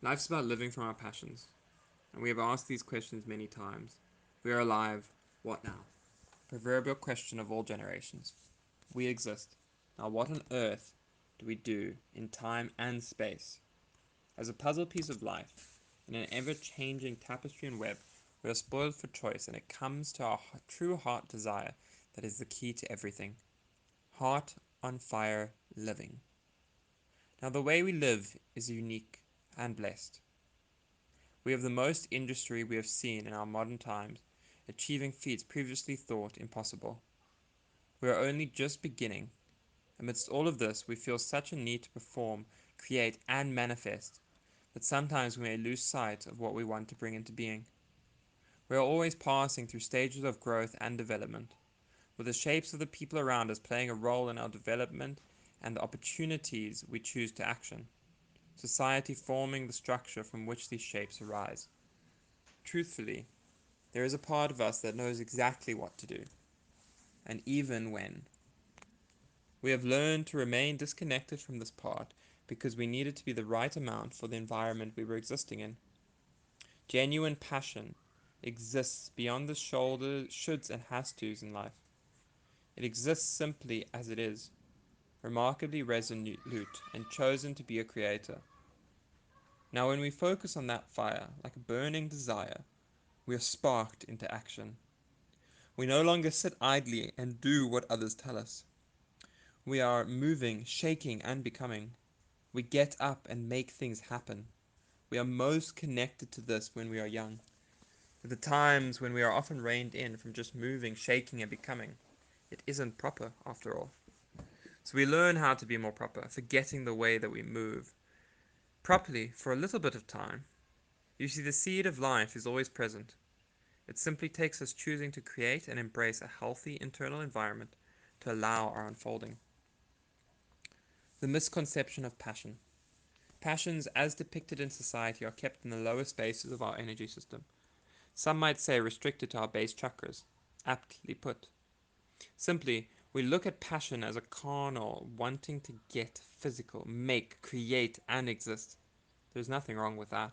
Life's about living from our passions, and we have asked these questions many times. We are alive, what now? Proverbial question of all generations. We exist. Now, what on earth do we do in time and space? As a puzzle piece of life, in an ever changing tapestry and web, we are spoiled for choice, and it comes to our true heart desire that is the key to everything. Heart on fire living. Now, the way we live is unique and blessed. We have the most industry we have seen in our modern times, achieving feats previously thought impossible. We are only just beginning. Amidst all of this, we feel such a need to perform, create, and manifest that sometimes we may lose sight of what we want to bring into being. We are always passing through stages of growth and development, with the shapes of the people around us playing a role in our development and the opportunities we choose to action. Society forming the structure from which these shapes arise. Truthfully, there is a part of us that knows exactly what to do, and even when. We have learned to remain disconnected from this part because we need it to be the right amount for the environment we were existing in. Genuine passion exists beyond the shoulder shoulds and has tos in life. It exists simply as it is, remarkably resolute and chosen to be a creator. Now, when we focus on that fire, like a burning desire, we are sparked into action. We no longer sit idly and do what others tell us. We are moving, shaking, and becoming. We get up and make things happen. We are most connected to this when we are young. At the times when we are often reined in from just moving, shaking, and becoming. It isn't proper, after all. So we learn how to be more proper, forgetting the way that we move. Properly, for a little bit of time. You see, the seed of life is always present. It simply takes us choosing to create and embrace a healthy internal environment to allow our unfolding. The misconception of passion. Passions, as depicted in society, are kept in the lower spaces of our energy system. Some might say restricted to our base chakras. Aptly put. Simply, we look at passion as a carnal, wanting to get, physical, make, create, and exist. There's nothing wrong with that.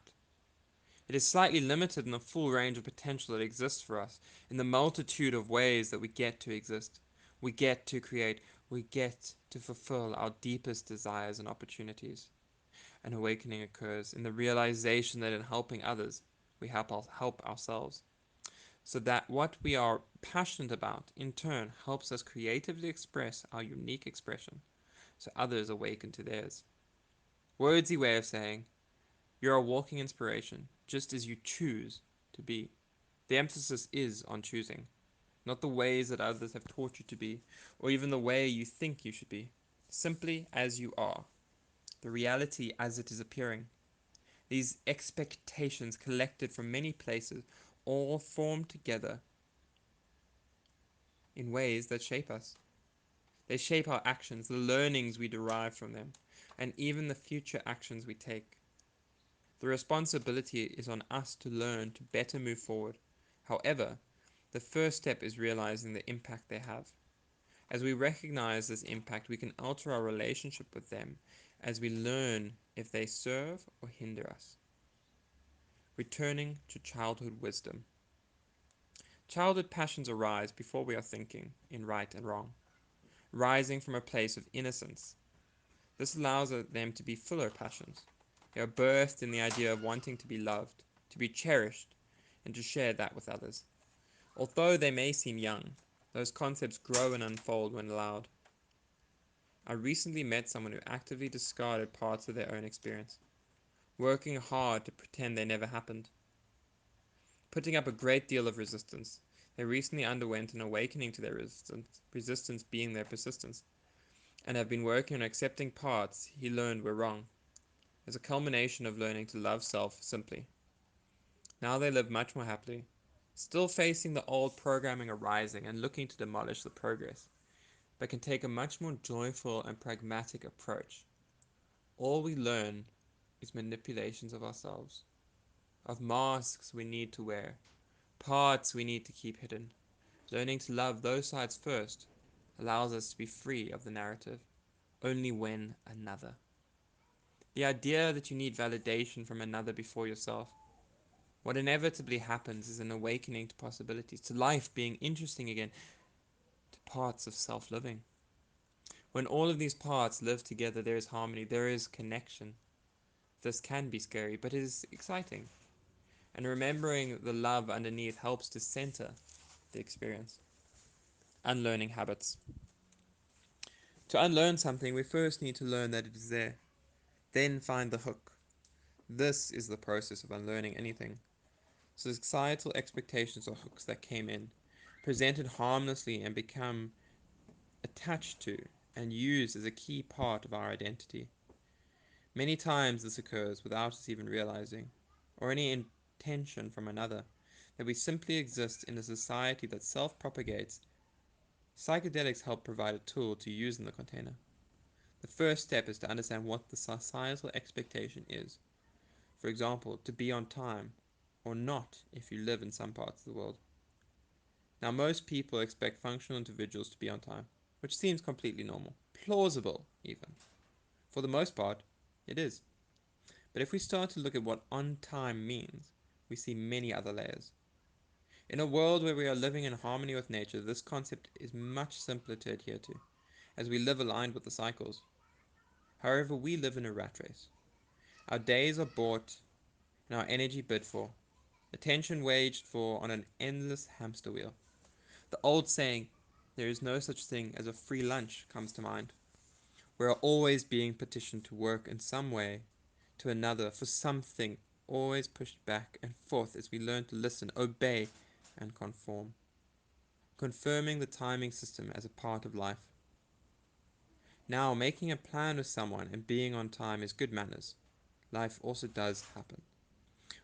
It is slightly limited in the full range of potential that exists for us, in the multitude of ways that we get to exist. We get to create, we get to fulfill our deepest desires and opportunities. An awakening occurs in the realization that in helping others, we help ourselves. So that what we are passionate about, in turn, helps us creatively express our unique expression, so others awaken to theirs. Wordsy way of saying, you're a walking inspiration, just as you choose to be. The emphasis is on choosing, not the ways that others have taught you to be, or even the way you think you should be. Simply as you are, the reality as it is appearing. These expectations collected from many places all form together in ways that shape us. They shape our actions, the learnings we derive from them, and even the future actions we take. The responsibility is on us to learn to better move forward. However, the first step is realizing the impact they have. As we recognize this impact, we can alter our relationship with them as we learn if they serve or hinder us. Returning to childhood wisdom. Childhood passions arise before we are thinking in right and wrong, rising from a place of innocence. This allows them to be fuller passions. They are birthed in the idea of wanting to be loved, to be cherished, and to share that with others. Although they may seem young, those concepts grow and unfold when allowed. I recently met someone who actively discarded parts of their own experience, working hard to pretend they never happened, putting up a great deal of resistance. They recently underwent an awakening to their resistance being their persistence, and have been working on accepting parts he learned were wrong, as a culmination of learning to love self simply. Now they live much more happily, still facing the old programming arising and looking to demolish the progress, but can take a much more joyful and pragmatic approach. All we learn is manipulations of ourselves, of masks we need to wear, parts we need to keep hidden. Learning to love those sides first allows us to be free of the narrative, only when another. The idea that you need validation from another before yourself. What inevitably happens is an awakening to possibilities, to life being interesting again, to parts of self living. When all of these parts live together, there is harmony, there is connection. This can be scary, but it is exciting. And remembering the love underneath helps to center the experience. Unlearning habits. To unlearn something, we first need to learn that it is there, then find the hook. This is the process of unlearning anything. Societal expectations or hooks that came in, presented harmlessly and become attached to and used as a key part of our identity. Many times this occurs without us even realizing, or any intention from another, that we simply exist in a society that self propagates. Psychedelics help provide a tool to use in the container. The first step is to understand what the societal expectation is. For example, to be on time, or not if you live in some parts of the world. Now, most people expect functional individuals to be on time, which seems completely normal, plausible even. For the most part, it is. But if we start to look at what on time means, we see many other layers. In a world where we are living in harmony with nature, this concept is much simpler to adhere to, as we live aligned with the cycles. However, we live in a rat race. Our days are bought and our energy bid for, attention waged for on an endless hamster wheel. The old saying, there is no such thing as a free lunch, comes to mind. We are always being petitioned to work in some way to another for something, always pushed back and forth as we learn to listen, obey, and conform. Confirming the timing system as a part of life. Now, making a plan with someone and being on time is good manners. Life also does happen.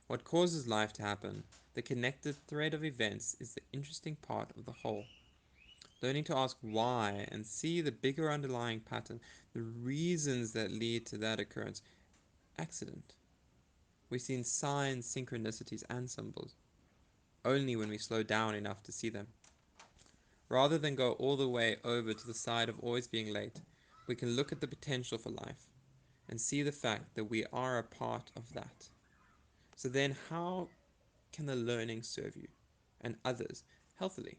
What causes life to happen, the connected thread of events, is the interesting part of the whole. Learning to ask why and see the bigger underlying pattern, the reasons that lead to that occurrence. Accident. We see signs, synchronicities, and symbols only when we slow down enough to see them. Rather than go all the way over to the side of always being late, we can look at the potential for life and see the fact that we are a part of that. So then, how can the learning serve you and others healthily?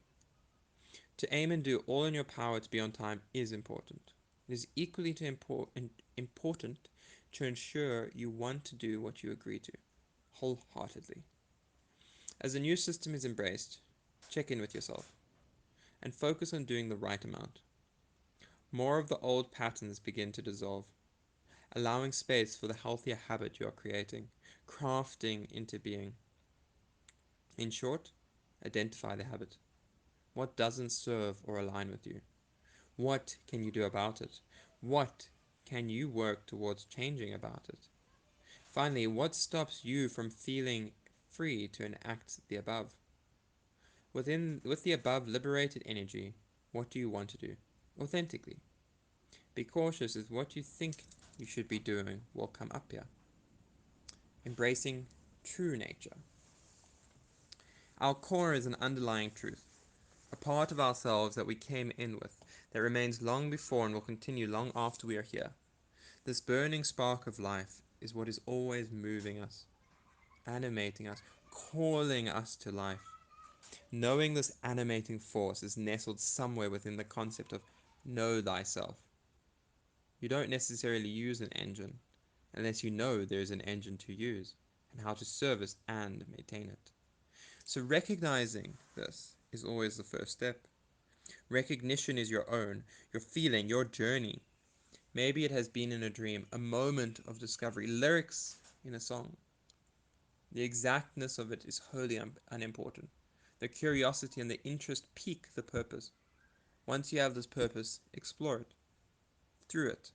To aim and do all in your power to be on time is important. It is equally important to ensure you want to do what you agree to, wholeheartedly. As a new system is embraced, check in with yourself and focus on doing the right amount. More of the old patterns begin to dissolve, allowing space for the healthier habit you are creating, crafting into being. In short, identify the habit. What doesn't serve or align with you? What can you do about it? What can you work towards changing about it? Finally, what stops you from feeling free to enact the above? With the above liberated energy, what do you want to do? Authentically. Be cautious as what you think you should be doing will come up here. Embracing true nature. Our core is an underlying truth, a part of ourselves that we came in with, that remains long before and will continue long after we are here. This burning spark of life is what is always moving us, animating us, calling us to life. Knowing this animating force is nestled somewhere within the concept of know thyself. You don't necessarily use an engine unless you know there's an engine to use and how to service and maintain it. So recognizing this is always the first step. Recognition is your own, your feeling, your journey. Maybe it has been in a dream, a moment of discovery, lyrics in a song. The exactness of it is wholly unimportant. The curiosity and the interest pique the purpose. Once you have this purpose, explore it, through it.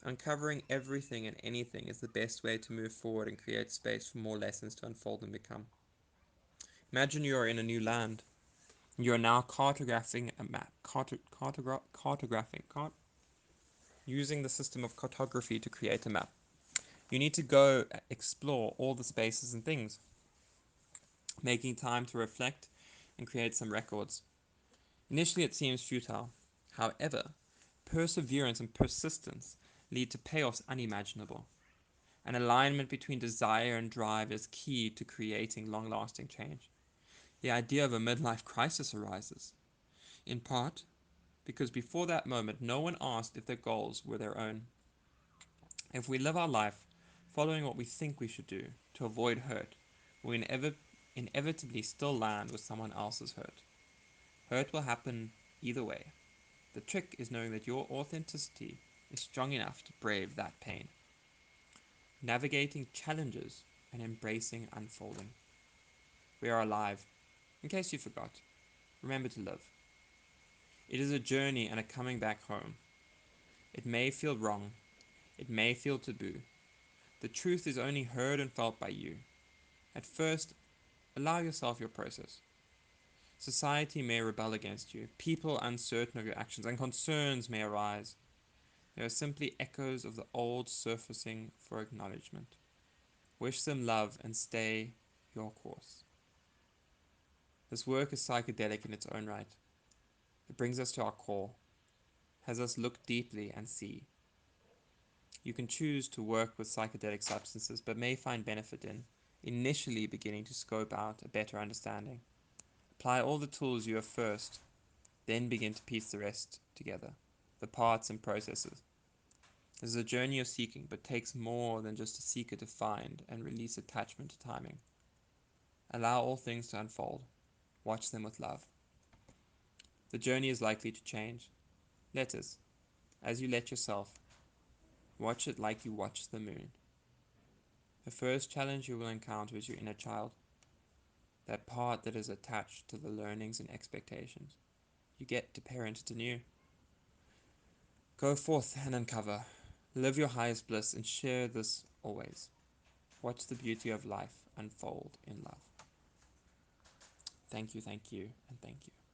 Uncovering everything and anything is the best way to move forward and create space for more lessons to unfold and become. Imagine you are in a new land. You are now cartographing a map, using the system of cartography to create a map. You need to go explore all the spaces and things, making time to reflect and create some records. Initially, it seems futile. However, perseverance and persistence lead to payoffs unimaginable. An alignment between desire and drive is key to creating long lasting change. The idea of a midlife crisis arises, in part because before that moment, no one asked if their goals were their own. If we live our life following what we think we should do to avoid hurt, we inevitably still land with someone else's hurt. Hurt will happen either way. The trick is knowing that your authenticity is strong enough to brave that pain, navigating challenges and embracing unfolding. We are alive. In case you forgot, remember to live. It is a journey and a coming back home. It may feel wrong. It may feel taboo. The truth is only heard and felt by you. At first, allow yourself your process. Society may rebel against you. People uncertain of your actions and concerns may arise. They are simply echoes of the old surfacing for acknowledgement. Wish them love and stay your course. This work is psychedelic in its own right. It brings us to our core, has us look deeply and see. You can choose to work with psychedelic substances, but may find benefit in initially beginning to scope out a better understanding. Apply all the tools you have first, then begin to piece the rest together, the parts and processes. This is a journey of seeking, but takes more than just a seeker to find and release attachment to timing. Allow all things to unfold. Watch them with love. The journey is likely to change. Let us, as you let yourself, watch it like you watch the moon. The first challenge you will encounter is your inner child, that part that is attached to the learnings and expectations you get to parent it anew. Go forth and uncover. Live your highest bliss and share this always. Watch the beauty of life unfold in love. Thank you, and thank you.